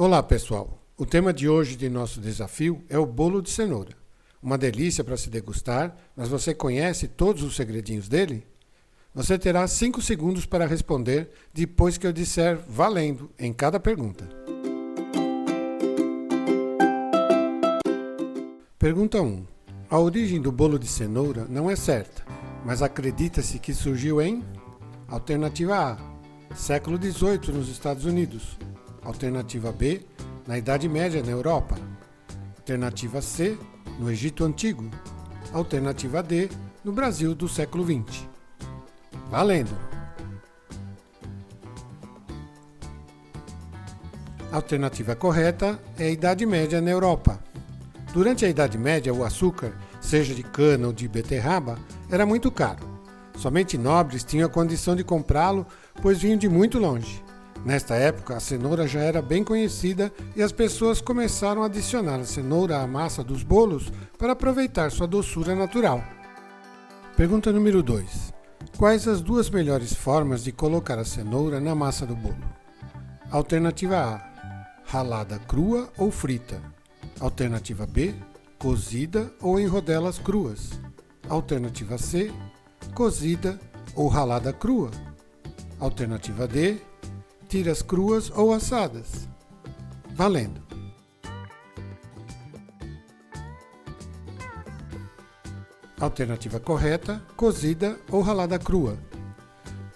Olá pessoal, o tema de hoje de nosso desafio é o bolo de cenoura. Uma delícia para se degustar, mas você conhece todos os segredinhos dele? Você terá 5 segundos para responder depois que eu disser valendo em cada pergunta. Pergunta 1. A origem do bolo de cenoura não é certa, mas acredita-se que surgiu em... Alternativa A, século XVIII nos Estados Unidos. Alternativa B, na Idade Média na Europa. Alternativa C, no Egito Antigo. Alternativa D, no Brasil do século XX. Valendo! A alternativa correta é a Idade Média na Europa. Durante a Idade Média, o açúcar, seja de cana ou de beterraba, era muito caro. Somente nobres tinham a condição de comprá-lo, pois vinham de muito longe. Nesta época, a cenoura já era bem conhecida e as pessoas começaram a adicionar a cenoura à massa dos bolos para aproveitar sua doçura natural. Pergunta número 2. Quais as duas melhores formas de colocar a cenoura na massa do bolo? Alternativa A, ralada crua ou frita. Alternativa B, cozida ou em rodelas cruas. Alternativa C, cozida ou ralada crua. Alternativa D, tiras cruas ou assadas. Valendo! Alternativa correta, cozida ou ralada crua.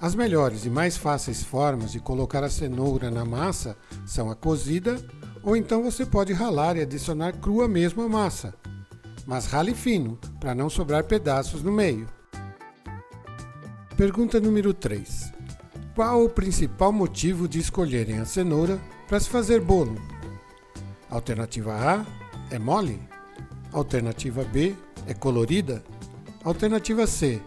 As melhores e mais fáceis formas de colocar a cenoura na massa são a cozida, ou então você pode ralar e adicionar crua mesmo à massa. Mas rale fino, para não sobrar pedaços no meio. Pergunta número 3. Qual o principal motivo de escolherem a cenoura para se fazer bolo? Alternativa A é mole. Alternativa B é colorida. Alternativa C,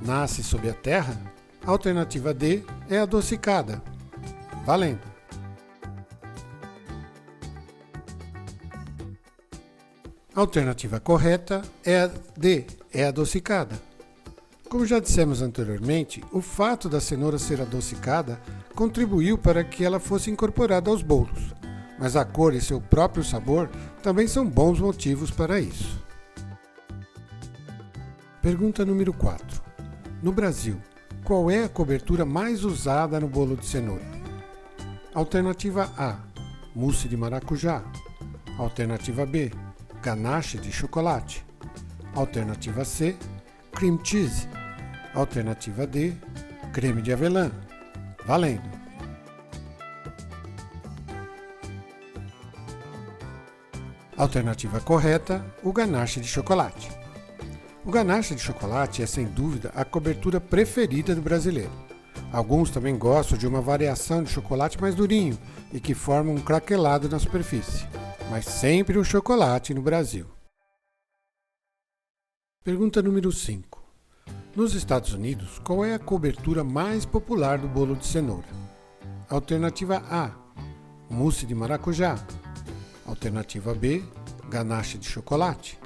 nasce sob a terra. Alternativa D é adocicada. Valendo! A alternativa correta é a D, é adocicada. Como já dissemos anteriormente, o fato da cenoura ser adocicada contribuiu para que ela fosse incorporada aos bolos, mas a cor e seu próprio sabor também são bons motivos para isso. Pergunta número 4. No Brasil, qual é a cobertura mais usada no bolo de cenoura? Alternativa A, mousse de maracujá. Alternativa B, ganache de chocolate. Alternativa C, cream cheese. Alternativa D, creme de avelã. Valendo! Alternativa correta, o ganache de chocolate. O ganache de chocolate é, sem dúvida, a cobertura preferida do brasileiro. Alguns também gostam de uma variação de chocolate mais durinho e que forma um craquelado na superfície, mas sempre o chocolate no Brasil. Pergunta número 5. Nos Estados Unidos, qual é a cobertura mais popular do bolo de cenoura? Alternativa A, mousse de maracujá. Alternativa B, ganache de chocolate.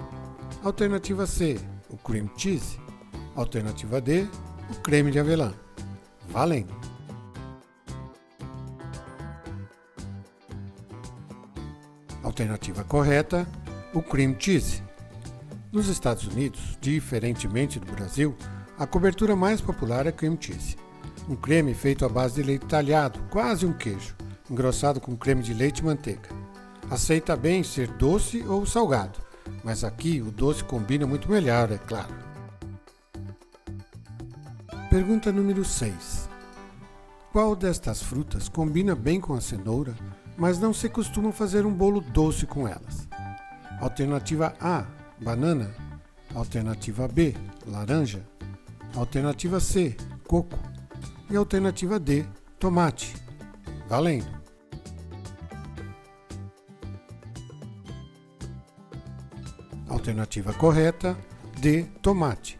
Alternativa C, o cream cheese. Alternativa D, o creme de avelã. Valendo! Alternativa correta, o cream cheese. Nos Estados Unidos, diferentemente do Brasil, a cobertura mais popular é cream cheese. Um creme feito à base de leite talhado, quase um queijo, engrossado com creme de leite e manteiga. Aceita bem ser doce ou salgado, mas aqui o doce combina muito melhor, é claro. Pergunta número 6. Qual destas frutas combina bem com a cenoura, mas não se costuma fazer um bolo doce com elas? Alternativa A, banana. Alternativa B, laranja. Alternativa C, coco. E alternativa D, tomate. Valendo! Alternativa correta, D, tomate.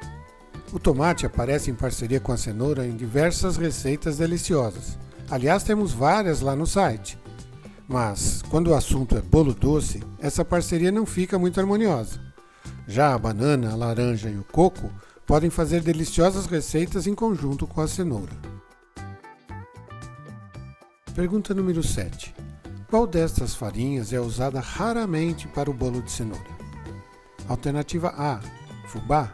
O tomate aparece em parceria com a cenoura em diversas receitas deliciosas. Aliás, temos várias lá no site. Mas, quando o assunto é bolo doce, essa parceria não fica muito harmoniosa. Já a banana, a laranja e o coco podem fazer deliciosas receitas em conjunto com a cenoura. Pergunta número 7. Qual destas farinhas é usada raramente para o bolo de cenoura? Alternativa A, fubá.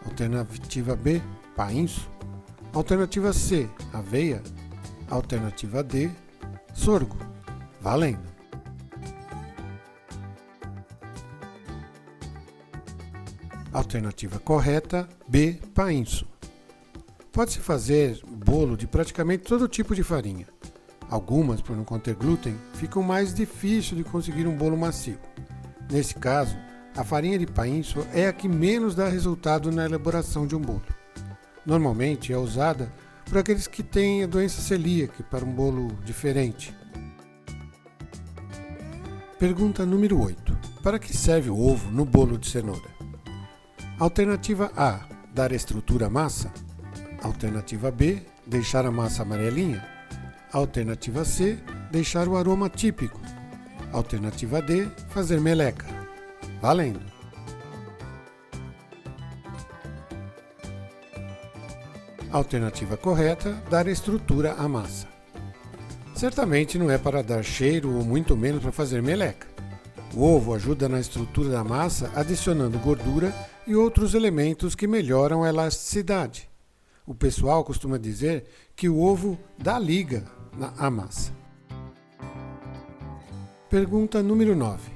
Alternativa B, painço. Alternativa C, aveia. Alternativa D, sorgo. Valendo! Alternativa correta, B, painço. Pode-se fazer bolo de praticamente todo tipo de farinha. Algumas, por não conter glúten, ficam mais difícil de conseguir um bolo macio. Nesse caso, a farinha de painço é a que menos dá resultado na elaboração de um bolo. Normalmente é usada por aqueles que têm a doença celíaca para um bolo diferente. Pergunta número 8. Para que serve o ovo no bolo de cenoura? Alternativa A, dar estrutura à massa. Alternativa B, deixar a massa amarelinha. Alternativa C, deixar o aroma típico. Alternativa D, fazer meleca. Valendo! Alternativa correta, dar estrutura à massa. Certamente não é para dar cheiro ou muito menos para fazer meleca. O ovo ajuda na estrutura da massa, adicionando gordura e outros elementos que melhoram a elasticidade. O pessoal costuma dizer que o ovo dá liga à massa. Pergunta número 9.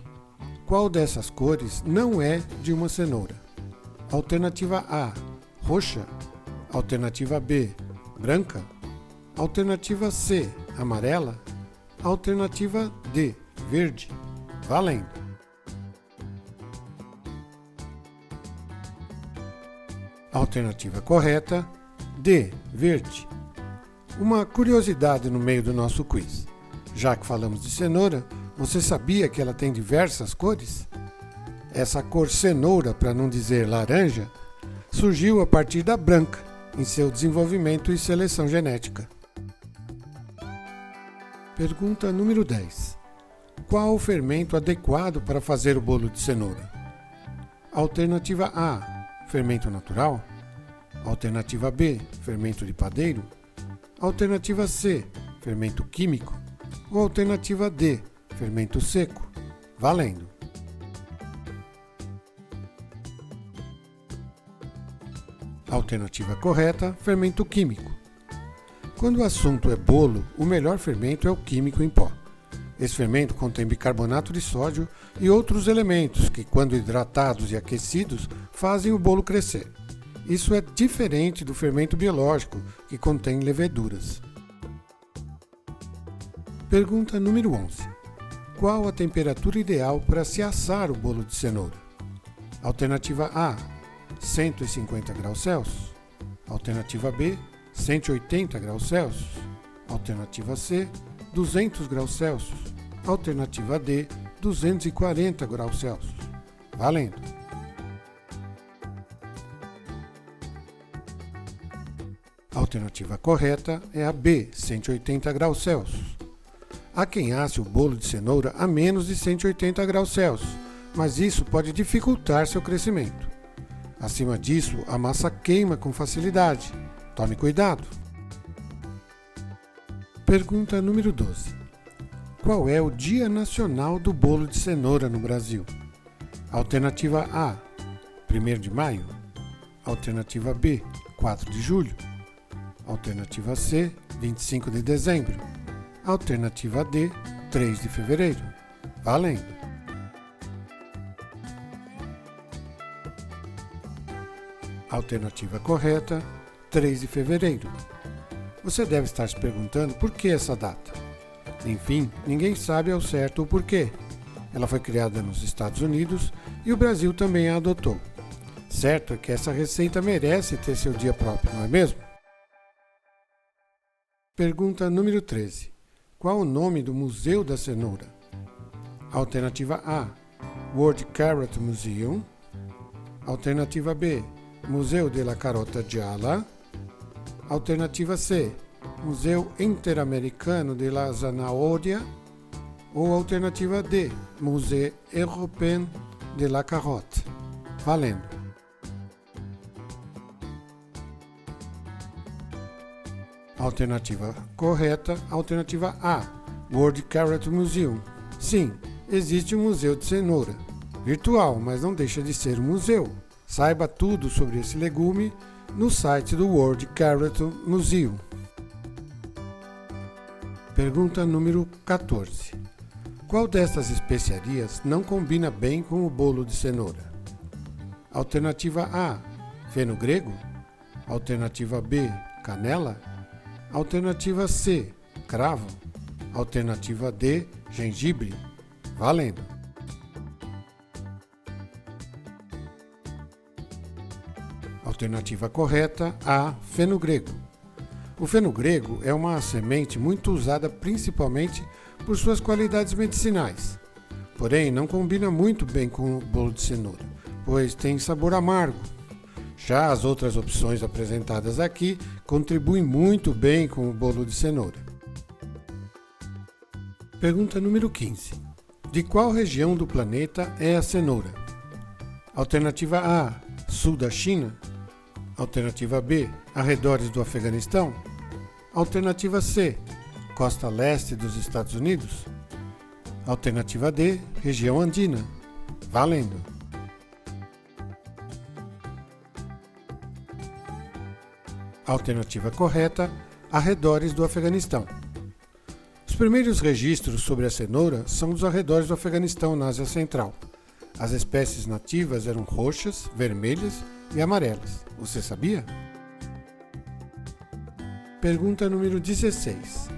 Qual dessas cores não é de uma cenoura? Alternativa A, roxa. Alternativa B, branca. Alternativa C, amarela. Alternativa D, verde. Valendo! Alternativa correta, D, verde. Uma curiosidade no meio do nosso quiz. Já que falamos de cenoura, você sabia que ela tem diversas cores? Essa cor cenoura, para não dizer laranja, surgiu a partir da branca, em seu desenvolvimento e seleção genética. Pergunta número 10. Qual o fermento adequado para fazer o bolo de cenoura? Alternativa A, fermento natural. Alternativa B, fermento de padeiro. Alternativa C, fermento químico. Ou alternativa D, fermento seco. Valendo! Alternativa correta, fermento químico. Quando o assunto é bolo, o melhor fermento é o químico em pó. Esse fermento contém bicarbonato de sódio e outros elementos que, quando hidratados e aquecidos, fazem o bolo crescer. Isso é diferente do fermento biológico, que contém leveduras. Pergunta número 11. Qual a temperatura ideal para se assar o bolo de cenoura? Alternativa A, 150 graus Celsius. Alternativa B, 180 graus Celsius. Alternativa C, 200 graus Celsius. Alternativa D, 240 graus Celsius. Valendo! Alternativa correta é a B, 180 graus Celsius. Há quem asse o bolo de cenoura a menos de 180 graus Celsius, mas isso pode dificultar seu crescimento. Acima disso, a massa queima com facilidade. Tome cuidado! Pergunta número 12. Qual é o Dia Nacional do Bolo de Cenoura no Brasil? Alternativa A, 1º de maio. Alternativa B, 4 de julho. Alternativa C, 25 de dezembro. Alternativa D, 3 de fevereiro. Valendo! Alternativa correta, 3 de fevereiro. Você deve estar se perguntando por que essa data. Enfim, ninguém sabe ao certo o porquê. Ela foi criada nos Estados Unidos e o Brasil também a adotou. Certo é que essa receita merece ter seu dia próprio, não é mesmo? Pergunta número 13. Qual o nome do Museu da Cenoura? Alternativa A, World Carrot Museum. Alternativa B, Museu della Carota Gialla. Alternativa C, Museu Interamericano della Zanahoria. Ou alternativa D, Museu Européen de la Carotte. Valendo! Alternativa correta, alternativa A, World Carrot Museum. Sim, existe um museu de cenoura. Virtual, mas não deixa de ser um museu. Saiba tudo sobre esse legume no site do World Carrot Museum. Pergunta número 14. Qual destas especiarias não combina bem com o bolo de cenoura? Alternativa A, feno grego. Alternativa B, canela. Alternativa C, cravo. Alternativa D, gengibre. Valendo! Alternativa correta, A, feno grego. O feno grego é uma semente muito usada principalmente por suas qualidades medicinais. Porém, não combina muito bem com o bolo de cenoura, pois tem sabor amargo. Já as outras opções apresentadas aqui contribuem muito bem com o bolo de cenoura. Pergunta número 15. De qual região do planeta é a cenoura? Alternativa A, sul da China. Alternativa B, arredores do Afeganistão. Alternativa C, costa leste dos Estados Unidos. Alternativa D, região andina. Valendo! Alternativa correta, arredores do Afeganistão. Os primeiros registros sobre a cenoura são dos arredores do Afeganistão, na Ásia Central. As espécies nativas eram roxas, vermelhas e amarelas. Você sabia? Pergunta número 16.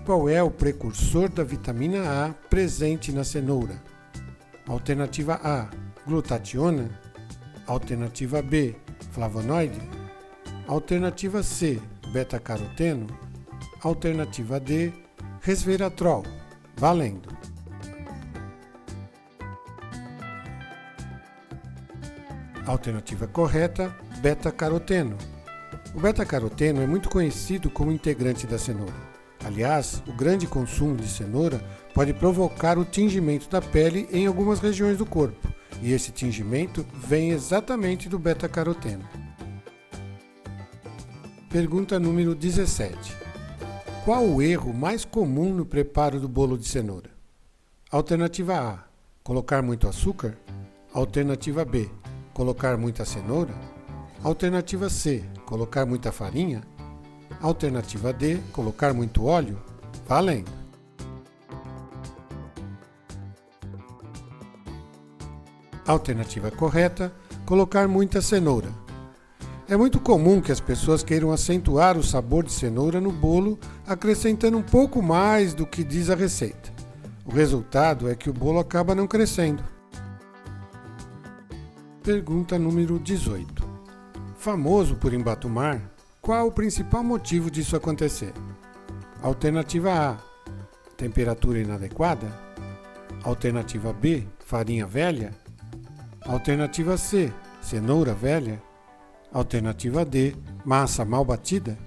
Qual é o precursor da vitamina A presente na cenoura? Alternativa A, glutationa. Alternativa B, flavonoide. Alternativa C, beta-caroteno. Alternativa D, resveratrol. Valendo! Alternativa correta, beta-caroteno. O beta-caroteno é muito conhecido como integrante da cenoura. Aliás, o grande consumo de cenoura pode provocar o tingimento da pele em algumas regiões do corpo, e esse tingimento vem exatamente do beta-caroteno. Pergunta número 17. Qual o erro mais comum no preparo do bolo de cenoura? Alternativa A, colocar muito açúcar. Alternativa B, colocar muita cenoura. Alternativa C, colocar muita farinha. Alternativa D, colocar muito óleo. Valendo! Alternativa correta, colocar muita cenoura. É muito comum que as pessoas queiram acentuar o sabor de cenoura no bolo, acrescentando um pouco mais do que diz a receita. O resultado é que o bolo acaba não crescendo. Pergunta número 18. Famoso por embatumar, qual o principal motivo disso acontecer? Alternativa A, temperatura inadequada. Alternativa B, farinha velha. Alternativa C, cenoura velha. Alternativa D, massa mal batida.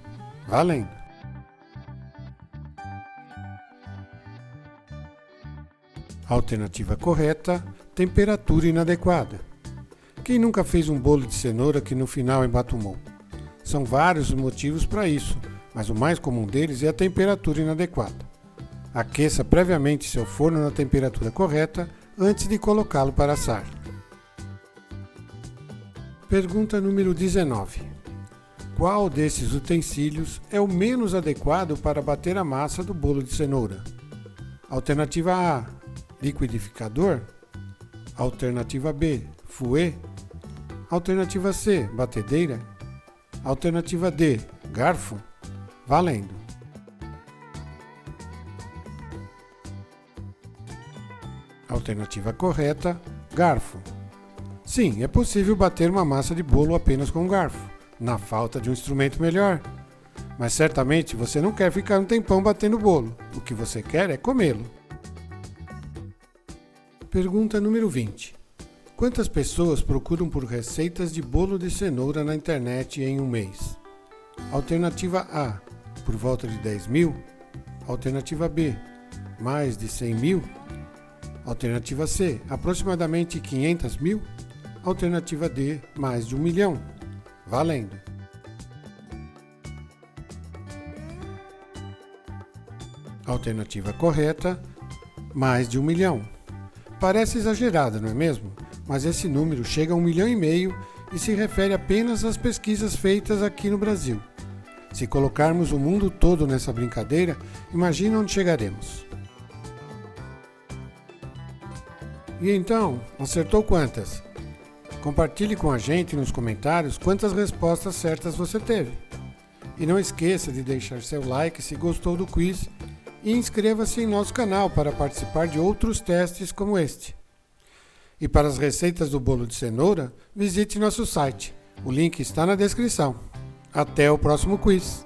Valendo! Alternativa correta, temperatura inadequada. Quem nunca fez um bolo de cenoura que no final embatumou? São vários os motivos para isso, mas o mais comum deles é a temperatura inadequada. Aqueça previamente seu forno na temperatura correta antes de colocá-lo para assar. Pergunta número 19. Qual desses utensílios é o menos adequado para bater a massa do bolo de cenoura? Alternativa A, liquidificador. Alternativa B, fouet. Alternativa C, batedeira. Alternativa D, garfo. Valendo! Alternativa correta, garfo. Sim, é possível bater uma massa de bolo apenas com um garfo, na falta de um instrumento melhor. Mas certamente você não quer ficar um tempão batendo bolo. O que você quer é comê-lo. Pergunta número 20. Quantas pessoas procuram por receitas de bolo de cenoura na internet em um mês? Alternativa A, por volta de 10 mil. Alternativa B, mais de 100 mil. Alternativa C, aproximadamente 500 mil. Alternativa D, mais de 1 milhão. Valendo! Alternativa correta, mais de 1 milhão. Parece exagerado, não é mesmo? Mas esse número chega a 1,5 milhão e se refere apenas às pesquisas feitas aqui no Brasil. Se colocarmos o mundo todo nessa brincadeira, imagina onde chegaremos. E então, acertou quantas? Compartilhe com a gente nos comentários quantas respostas certas você teve. E não esqueça de deixar seu like se gostou do quiz e inscreva-se em nosso canal para participar de outros testes como este. E para as receitas do bolo de cenoura, visite nosso site. O link está na descrição. Até o próximo quiz!